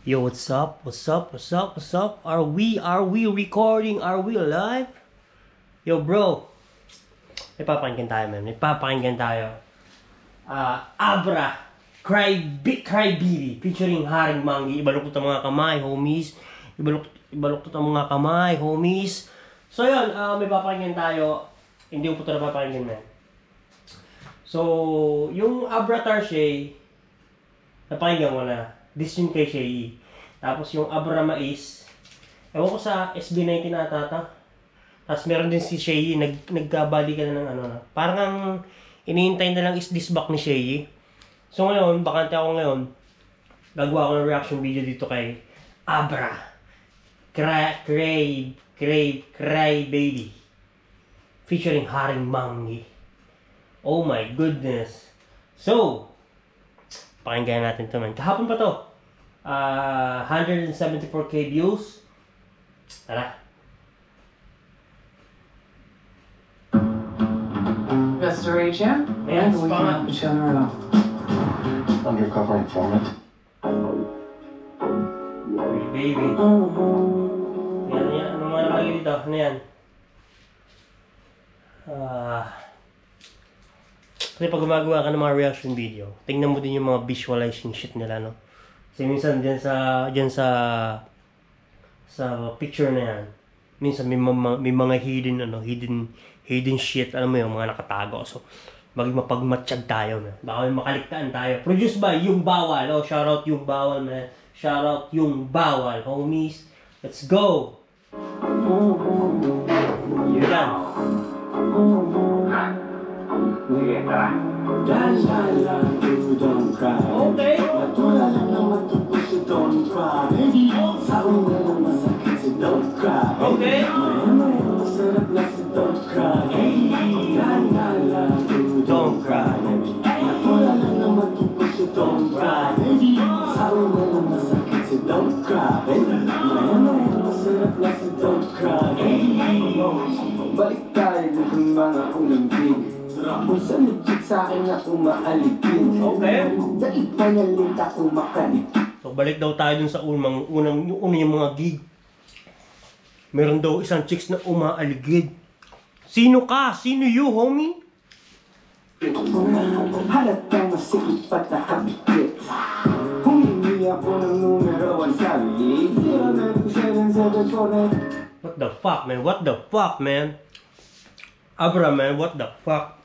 Yo, what's up? What's up? What's up? What's up? Are we recording? Are we alive? Yo, bro. May papakinggan tayo, man. May papakinggan tayo. Abra. Crybaby. Featuring Haring Mangi. Ibaluktot ang mga kamay, homies. Ibaluktot ang mga kamay, homies. So, yun. May papakinggan tayo. Hindi ko po ito na papakinggan, man. So, yung Abra Tarshay, napakinggan ko na. This yung kay Shay. Tapos yung Abra Mais, ewan ko sa SB19 atata. Tapos meron din si Shay, nagkabalikan na ng ano na. Parang ang iniintay na lang is this back ni Shay. So ngayon, bakante ako ngayon. Gagawa ako ng reaction video dito kay Abra. Crybaby. Featuring Haring Mangi. Oh my goodness. So, pakinggan natin ito, man. Kahapon pa to. 174k views. Tara. Restoration and we can help each other out. Undercover informant. Baby. Yan. Ano mga nakalagay dito? Ano yan? Kasi pag gumagawa ka ng mga reaction video, tingnan mo din yung mga visualizing shit nila, no? Kasi minsan dyan sa picture na yan, minsan may mga hidden shit, alam mo yung mga nakatago. So, maging mapagmatsyag tayo, man. Baka may makaligtaan tayo. Produced by Yung Bawal. Oh, shoutout Yung Bawal, man. Shoutout Yung Bawal, homies. Let's go! Yan. Sige, tara. Okay. Okay. Don't cry. Balik tayo dun sa mga unang gig. Kung sa legit sa'kin na umaaligin. Okay. Daig pa niya linta kung makalit. So balik daw tayo dun sa unang yung mga gig. Meron daw isang chicks na umaaligid. Sino ka? Sino you, homie? Halatang masikip at nakapikit. Humingi ako ng numero 1 sa league. 09774. What the fuck, man? What the fuck, man? Abra, man, what the fuck?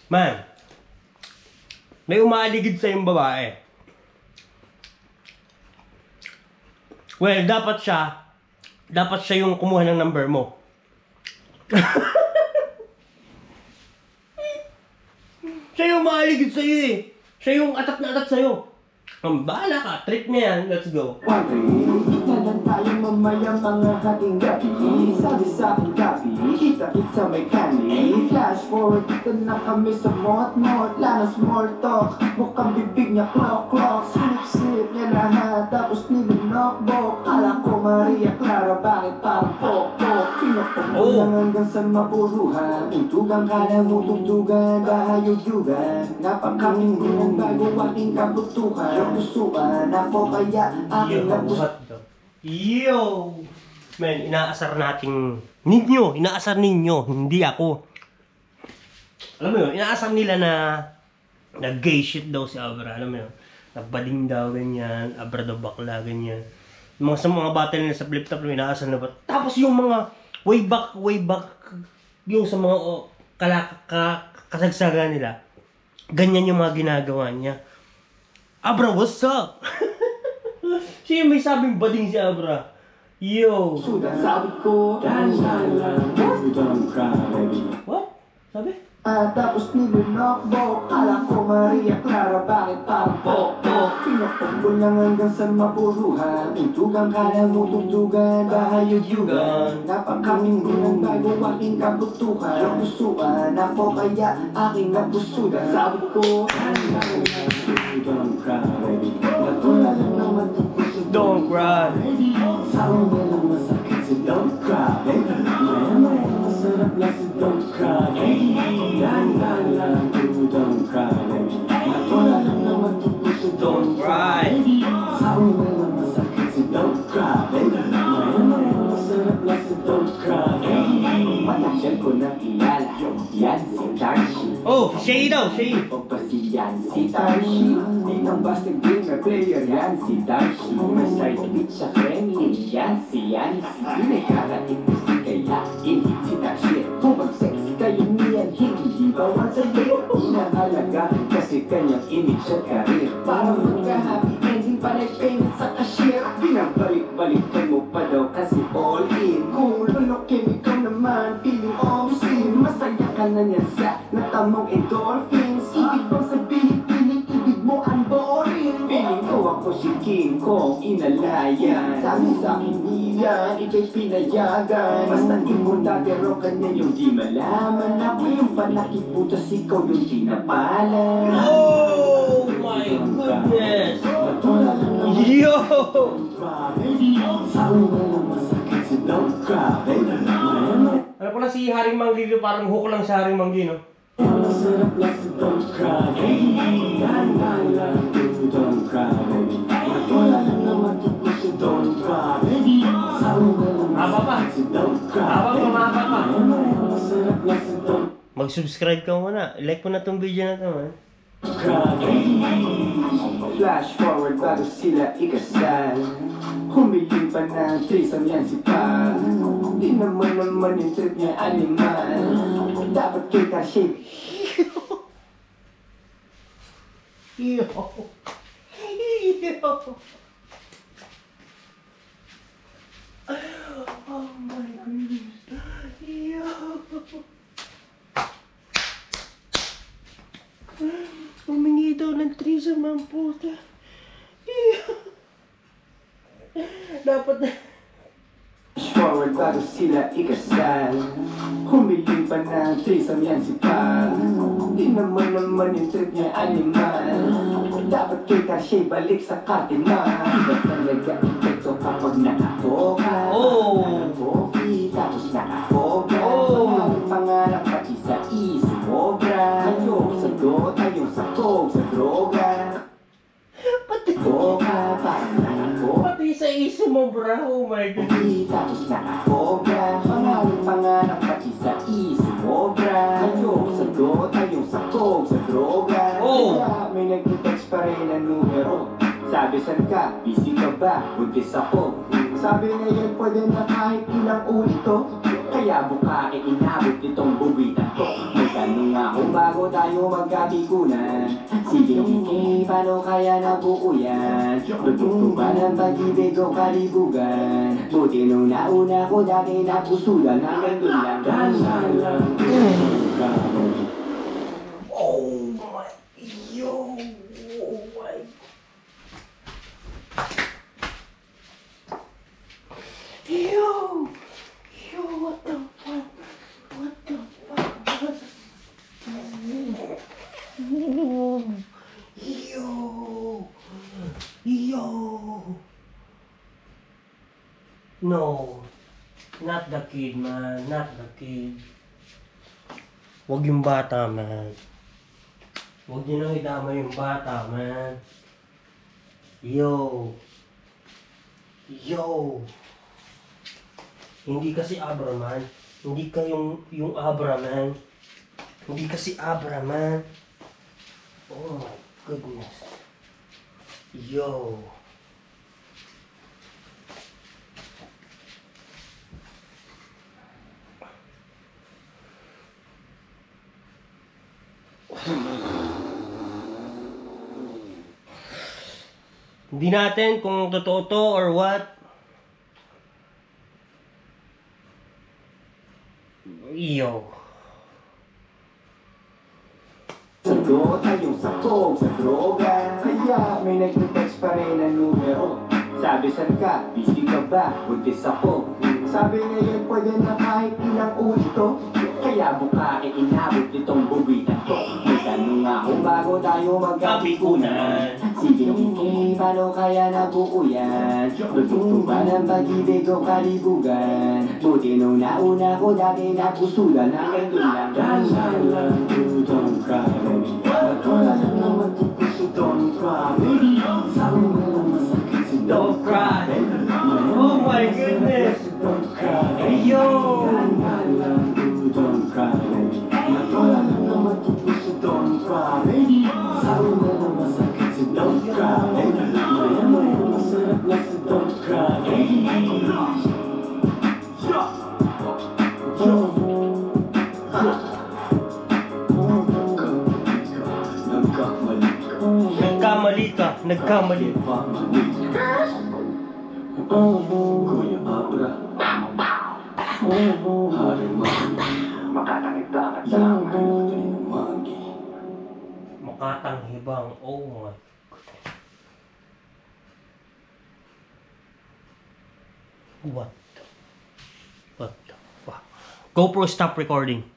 Man, may umaaligid sa yung babae. Well, dapat siya yung kumuha ng number mo. Siya yung umaaligid sa'yo eh. Siya yung atat na atat sa'yo. Bahala ka, trip niya yan, let's go. Tanan tayo mamaya mga hating gabi. Sabi sa aking gabi, kita-kit sa may kanli. Flash forward, dito na kami sa mot-mot. Lalo small talk, mukhang bibig niya clock-clock. Slip-slip niya lahat, tapos nilunok-bok. Kala ko Maria Clara, bakit parang pok-pok? Pinapagod lang hanggang sa mapuruhan. Tugtugan ka na mo, tugtugan, bahayog-yugan. Napakaming ng bago aking kabutuhan. Pusuan ako kaya aking napusuan. Yo! Man, inaasar ninyo, hindi ako. Alam mo yun, inaasar nila na gay shit daw si Abra, alam mo yun. Nabading daw, ganyan, Abra daw bakla, ganyan. Sa mga battle nila sa flip-top, inaasar na ba? Tapos yung mga way back, yung sa mga kasagsagan nila, ganyan yung mga ginagawa niya. Abra, what's up? Siya may sabing bading si Abra. Yo! Sudah sabi ko, don't cry, baby. What? Sabi? Tapos nilunok-bok. Kala ko Maria Clara, bakit parang pok-pok? Pinapagod lang hanggang sa mapuruhan. Tugtugan ka na mo, tugtugan, bahayog-yugan. Napakaming ng bago aking kabutuhan. Napusuan ako kaya aking napusudan. Sabi ko, don't cry, baby. Natulala naman Don't cry. sabi mo lang masakit si don't cry, baby. Maya-maya masarap na si don't cry, baby. Dahan-dahan lang don't cry, baby. Natulala naman si don't cry. Sabi mo lang masakit cry, baby. Masarap na sa don't cry, baby. Matagal ko nang kilala, yan si Darcy. Oh, Shay daw, Shay. Pagpasiyan si Darcy. Di nang basta gamer player, yan si Darcy. May side beat sa friendly, yan si Yancy. Pinagkakating ko si kaya, inhit si Darcy. Kung mag-sexy kayo niyan, hindi bawal sa'yo. Inahalaga kasi kanyang image at karir. Parang magka-happy ending pa nag-payment sa cashier. Pinabalik-balikan mo pa daw kasi all in. Kung lulokin ikaw naman, feeling obscene. Masaya ka na niyan sa natamong endorphins. Ibig bang sabihin, feeling ibig mo ang boring. Feeling ko ako si King Kong inalayan. Sabi sa akin iyan, ika'y pinayagan. Basta di mo pero kanya yung di malaman. Ako yung panakiputas, ikaw yung pinapalan. Oh my goodness! Yo! Ano pala si Haring Manggi, parang hook lang sa Haring Manggi, no? Masarap na sa don't cry, baby. Lang to don't cry, baby. Wala lang naman dito sa don't cry, baby. Haba pa. Don't cry, Haba pa, mahaba pa. masarap na sa don't Mag-subscribe ka muna. Like mo na tong video na to, man. cry, baby. Flash forward bago sila ikasal. Humiling pa ng threesome yan si Pa. Di naman yung trip niya animal. Dapat kita shape. Yo! Yo! Oh my goodness! Yo! Humingi daw ng threesome ang puta. Yo! Dapat na... Forward bago sila ikasal. Humiling pa ng threesome yan si Pa. Di naman yung trip niya animal. Dapat kita siya balik sa katima. Iba talaga epekto kapag nakapoka. Coffee tapos nakapoka. Ang pangarap pati sa isumobra. Ayok sa dot, ayok sa coke, sa droga. Poka, parang nakapoka. Pati sa iso mo, bro. Oh my God. Tapos nakakobra. Pangarap pati sa isumobra. Ayok sa dot, ayok sa coke, sa droga. Kaya may nag-text pa rin ang numero. Sabi saan ka? Busy ka ba? Buntis ako. Sabi na yan pwede na kahit ilang ulit to. Kaya buka inabot itong buwitan ko. May tanong ako bago tayo magkapikunan. Sige, paano kaya nabuo yan? Luto ba ng pag-ibig o kalibugan? Buti nung nauna ko dati napusulan. Hanggang doon lang. Oh my... Yo! Oh my... Yo! Yo, what the fuck? What the fuck? Yo! Yo! No. Not the kid, man. Not the kid. Huwag yung bata, man. Huwag niyo nang idama yung bata, man. Yo! Yo! Hindi kasi Abra, man. Hindi ka yung Abra, man. Hindi kasi Abra, man. Oh my goodness. Yo! Hindi natin kung totoo to or what. Yo. Sa dot, ayong sa coke, sa droga. Kaya may nag-text pa rin ang numero. Sabi saan ka? Busy ka ba? Buntis ako. Sabi na yan pwede na kahit ilang ulit to. Kaya buka inabot itong buwitan ko. May tanong ako bago tayo magkapikunan. Sige, paano kaya nabuo yan? Luto ba ng pag-ibig o kalibugan? Buti nung nauna ko dati napusulan. Hanggang doon lang. Don't cry, baby. Wala lang naman dito sa don't cry, baby. Sabi mo lang masakit si don't cry, baby. my goodness! Yo! Don't cry, baby. Wala lang naman puso, don't cry, baby. Sa una na masakit si don't cry, baby. Maya-maya masarap na si don't cry, baby. Nagkamali ka. Kuya Abra. Hari mo. Makatangitangan sa akin. Makatanghibang. Oh my God. What the fuck? GoPro, stop recording.